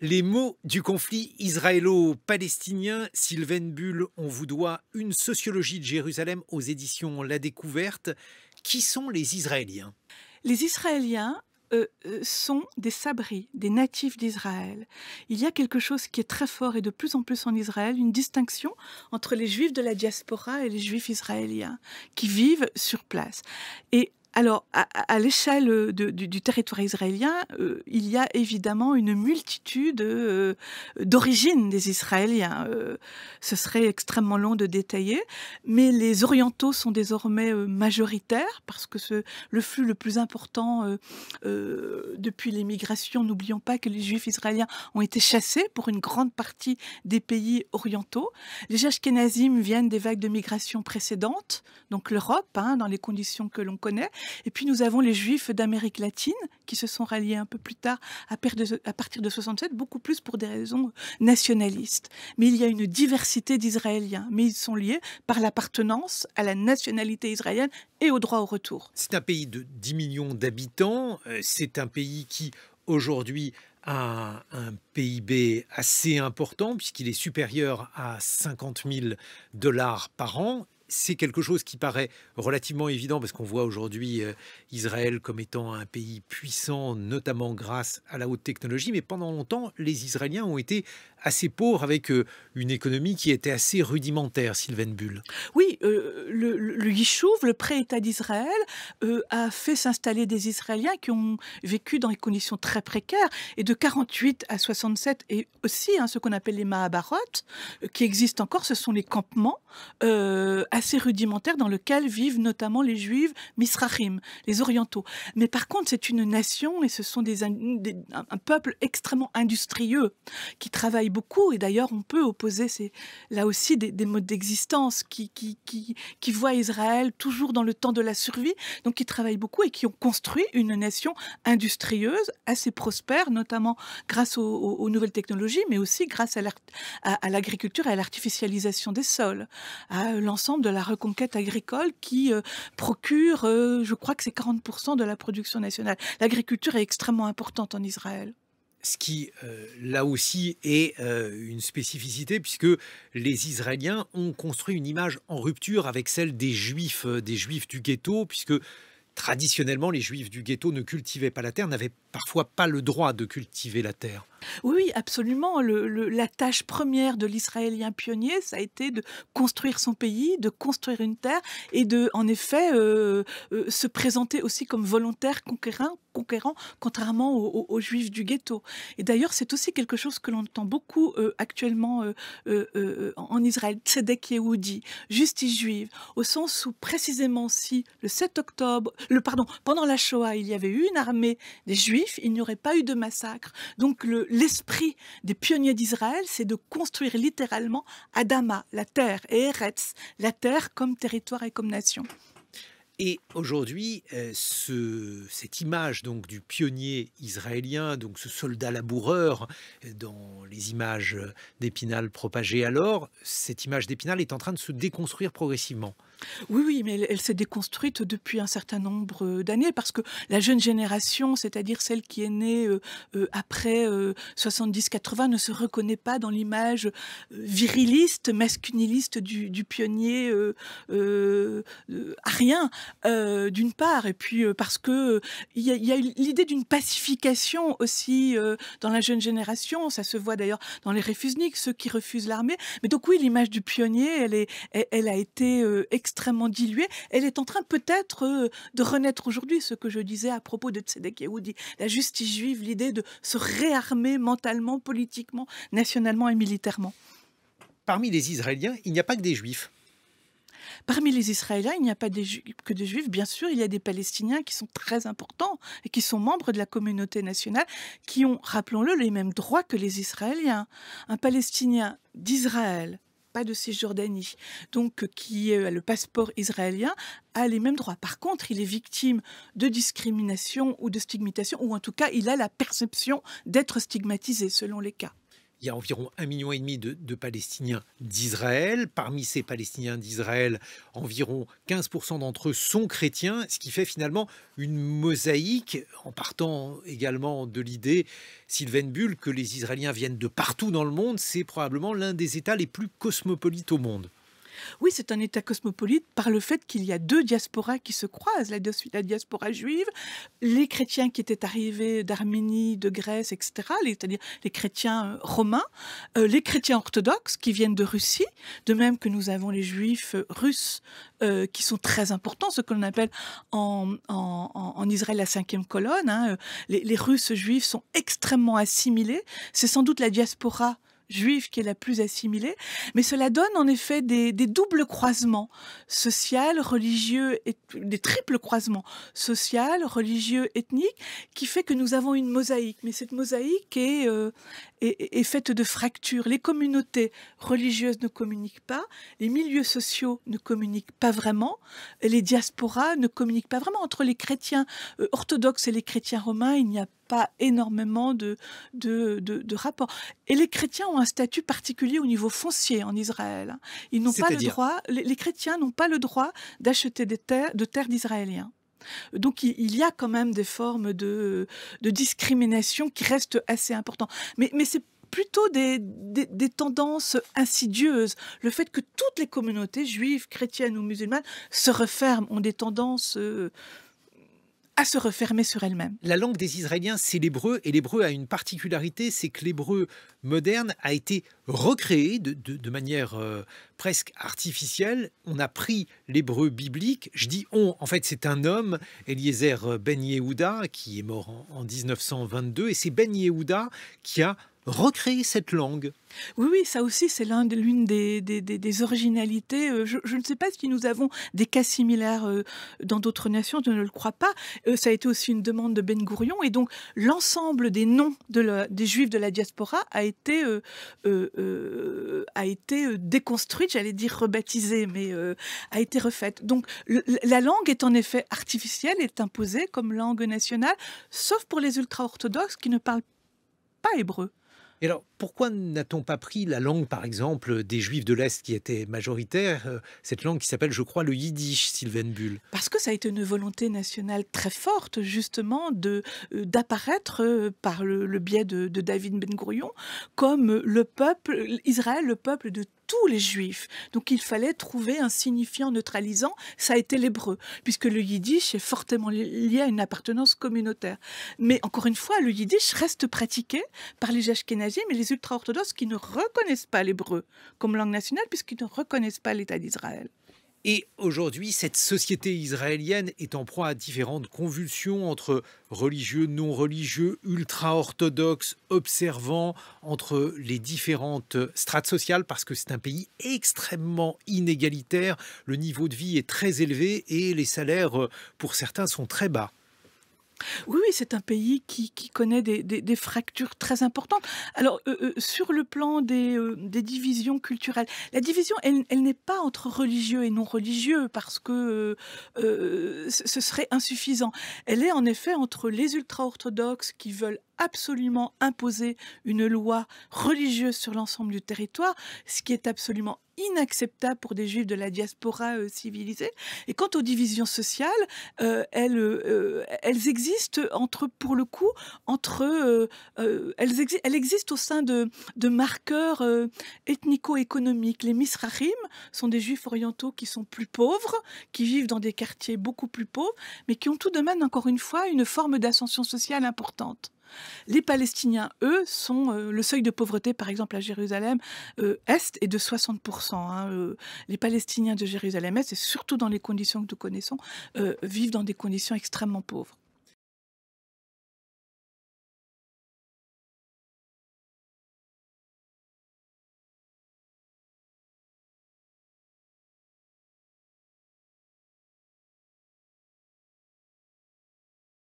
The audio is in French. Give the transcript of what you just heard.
Les mots du conflit israélo-palestinien, Sylvaine Bull, on vous doit une sociologie de Jérusalem aux éditions La Découverte. Qui sont les Israéliens? Les Israéliens, sont des Sabris, des natifs d'Israël. Il y a quelque chose qui est très fort et de plus en plus en Israël, une distinction entre les Juifs de la diaspora et les Juifs israéliens qui vivent sur place. Et alors, à l'échelle, du territoire israélien, il y a évidemment une multitude, d'origines des Israéliens. Ce serait extrêmement long de détailler, mais les orientaux sont désormais, majoritaires parce que le flux le plus important, depuis l'émigration, n'oublions pas que les Juifs israéliens ont été chassés pour une grande partie des pays orientaux. Les Ashkénazim viennent des vagues de migration précédentes, donc l'Europe, hein, dans les conditions que l'on connaît. Et puis nous avons les Juifs d'Amérique latine qui se sont ralliés un peu plus tard, à partir de 67, beaucoup plus pour des raisons nationalistes. Mais il y a une diversité d'Israéliens, mais ils sont liés par l'appartenance à la nationalité israélienne et au droit au retour. C'est un pays de 10 millions d'habitants. C'est un pays qui, aujourd'hui, a un PIB assez important, puisqu'il est supérieur à 50 000 dollars par an. C'est quelque chose qui paraît relativement évident parce qu'on voit aujourd'hui Israël comme étant un pays puissant, notamment grâce à la haute technologie. Mais pendant longtemps, les Israéliens ont été assez pauvres avec une économie qui était assez rudimentaire, Sylvaine Bull. Oui, le Yishuv, le pré-État d'Israël, a fait s'installer des Israéliens qui ont vécu dans des conditions très précaires. Et de 48 à 67, et aussi hein, ce qu'on appelle les Mahabarot, qui existent encore, ce sont les campements assez rudimentaires dans lesquels vivent notamment les Juifs Misrachim, les Orientaux. Mais par contre, c'est une nation et ce sont un peuple extrêmement industrieux qui travaille beaucoup. Et d'ailleurs, on peut opposer là aussi des modes d'existence qui voient Israël toujours dans le temps de la survie, donc qui travaillent beaucoup et qui ont construit une nation industrieuse, assez prospère, notamment grâce aux nouvelles technologies, mais aussi grâce à l'agriculture et à l'artificialisation des sols, à l'ensemble de la reconquête agricole qui procure, je crois que c'est 40% de la production nationale. L'agriculture est extrêmement importante en Israël. Ce qui, là aussi, est une spécificité, puisque les Israéliens ont construit une image en rupture avec celle des Juifs du ghetto, puisque traditionnellement, les Juifs du ghetto ne cultivaient pas la terre, n'avaient parfois pas le droit de cultiver la terre. Oui, oui, absolument. La tâche première de l'Israélien pionnier, ça a été de construire son pays, de construire une terre et de, en effet, se présenter aussi comme volontaire conquérant, contrairement aux Juifs du ghetto. Et d'ailleurs, c'est aussi quelque chose que l'on entend beaucoup actuellement en Israël, Tzedek Yehudi, justice juive, au sens où précisément si le 7 octobre, pendant la Shoah, il y avait eu une armée des Juifs, il n'y aurait pas eu de massacre. Donc l'esprit des pionniers d'Israël, c'est de construire littéralement Adama, la terre, et Eretz, la terre comme territoire et comme nation. Et aujourd'hui, cette image donc du pionnier israélien, donc ce soldat laboureur, dans les images d'Épinal propagées alors, cette image d'Épinal est en train de se déconstruire progressivement. Oui, oui, mais elle s'est déconstruite depuis un certain nombre d'années parce que la jeune génération, c'est-à-dire celle qui est née après 70-80, ne se reconnaît pas dans l'image viriliste, masculiniste du pionnier arien, d'une part, et puis parce que il y a l'idée d'une pacification aussi dans la jeune génération. Ça se voit d'ailleurs dans les réfusniks, ceux qui refusent l'armée. Mais donc oui, l'image du pionnier, elle a été extrêmement diluée. Elle est en train peut-être de renaître aujourd'hui, ce que je disais à propos de Tzedek Yehudi, la justice juive, l'idée de se réarmer mentalement, politiquement, nationalement et militairement. Parmi les Israéliens, il n'y a pas que des Juifs. Parmi les Israéliens, il n'y a pas que des Juifs. Bien sûr, il y a des Palestiniens qui sont très importants et qui sont membres de la communauté nationale, qui ont, rappelons-le, les mêmes droits que les Israéliens. Un Palestinien d'Israël, pas de Cisjordanie, donc qui a le passeport israélien, a les mêmes droits. Par contre, il est victime de discrimination ou de stigmatisation, ou en tout cas, il a la perception d'être stigmatisé selon les cas. il y a environ 1,5 million de Palestiniens d'Israël. Parmi ces Palestiniens d'Israël, environ 15% d'entre eux sont chrétiens, ce qui fait finalement une mosaïque, en partant également de l'idée, Sylvain Bull, que les Israéliens viennent de partout dans le monde. C'est probablement l'un des États les plus cosmopolites au monde. Oui, c'est un État cosmopolite par le fait qu'il y a deux diasporas qui se croisent, la diaspora juive, les chrétiens qui étaient arrivés d'Arménie, de Grèce, etc., c'est-à-dire les chrétiens romains, les chrétiens orthodoxes qui viennent de Russie, de même que nous avons les juifs russes qui sont très importants, ce que l'on appelle en Israël la cinquième colonne. Hein. Les Russes juifs sont extrêmement assimilés. C'est sans doute la diaspora juive qui est la plus assimilée, mais cela donne en effet des doubles croisements social, religieux, et des triples croisements social, religieux, ethniques, qui fait que nous avons une mosaïque. Mais cette mosaïque est faite de fractures. Les communautés religieuses ne communiquent pas, les milieux sociaux ne communiquent pas vraiment, et les diasporas ne communiquent pas vraiment. Entre les chrétiens orthodoxes et les chrétiens romains, il n'y a pas énormément de rapports. Et les chrétiens ont un statut particulier au niveau foncier en Israël. Ils n'ont pas le droit, les chrétiens n'ont pas le droit d'acheter de terres d'Israéliens. Donc il y a quand même des formes de discrimination qui restent assez importantes. Mais c'est plutôt des tendances insidieuses. Le fait que toutes les communautés, juives, chrétiennes ou musulmanes, se referment, ont des tendances à se refermer sur elles-mêmes. La langue des Israéliens, c'est l'hébreu, et l'hébreu a une particularité, c'est que l'hébreu moderne a été recréé de manière presque artificielle. On a pris l'hébreu biblique, je dis on, en fait c'est un homme, Eliezer Ben Yehuda, qui est mort en 1922, et c'est Ben Yehuda qui a recréer cette langue. Oui, ça aussi, c'est l'une des originalités. Je ne sais pas si nous avons des cas similaires dans d'autres nations, je ne le crois pas. Ça a été aussi une demande de Ben Gourion, et donc l'ensemble des noms des Juifs de la diaspora a été déconstruite, j'allais dire rebaptisée, mais a été refaite. Donc la langue est en effet artificielle, est imposée comme langue nationale, sauf pour les ultra-orthodoxes qui ne parlent pas hébreu. Et alors, pourquoi n'a-t-on pas pris la langue, par exemple, des Juifs de l'Est qui étaient majoritaires, cette langue qui s'appelle, je crois, le yiddish, Sylvain Bull? Parce que ça a été une volonté nationale très forte, justement, d'apparaître par le biais de David Ben Gourion comme le peuple, Israël, le peuple de tous les Juifs. Donc il fallait trouver un signifiant neutralisant, ça a été l'hébreu, puisque le yiddish est fortement lié à une appartenance communautaire. Mais encore une fois, le yiddish reste pratiqué par les ashkénazim et les ultra-orthodoxes qui ne reconnaissent pas l'hébreu comme langue nationale, puisqu'ils ne reconnaissent pas l'État d'Israël. Et aujourd'hui, cette société israélienne est en proie à différentes convulsions entre religieux, non religieux, ultra-orthodoxes, observants, entre les différentes strates sociales, parce que c'est un pays extrêmement inégalitaire. Le niveau de vie est très élevé et les salaires, pour certains, sont très bas. Oui, c'est un pays qui connaît des fractures très importantes. Alors, sur le plan des divisions culturelles, la division, elle n'est pas entre religieux et non religieux, parce que ce serait insuffisant. Elle est en effet entre les ultra-orthodoxes qui veulent absolument imposer une loi religieuse sur l'ensemble du territoire, ce qui est absolument inacceptable pour des juifs de la diaspora civilisée. Et quant aux divisions sociales, elles existent pour le coup, elles existent au sein de marqueurs ethnico-économiques. Les Misrachim sont des juifs orientaux qui sont plus pauvres, qui vivent dans des quartiers beaucoup plus pauvres, mais qui ont tout de même, encore une fois, une forme d'ascension sociale importante. Les Palestiniens, eux, sont le seuil de pauvreté, par exemple à Jérusalem Est, est de 60%. Les Palestiniens de Jérusalem Est, et surtout dans les conditions que nous connaissons, vivent dans des conditions extrêmement pauvres.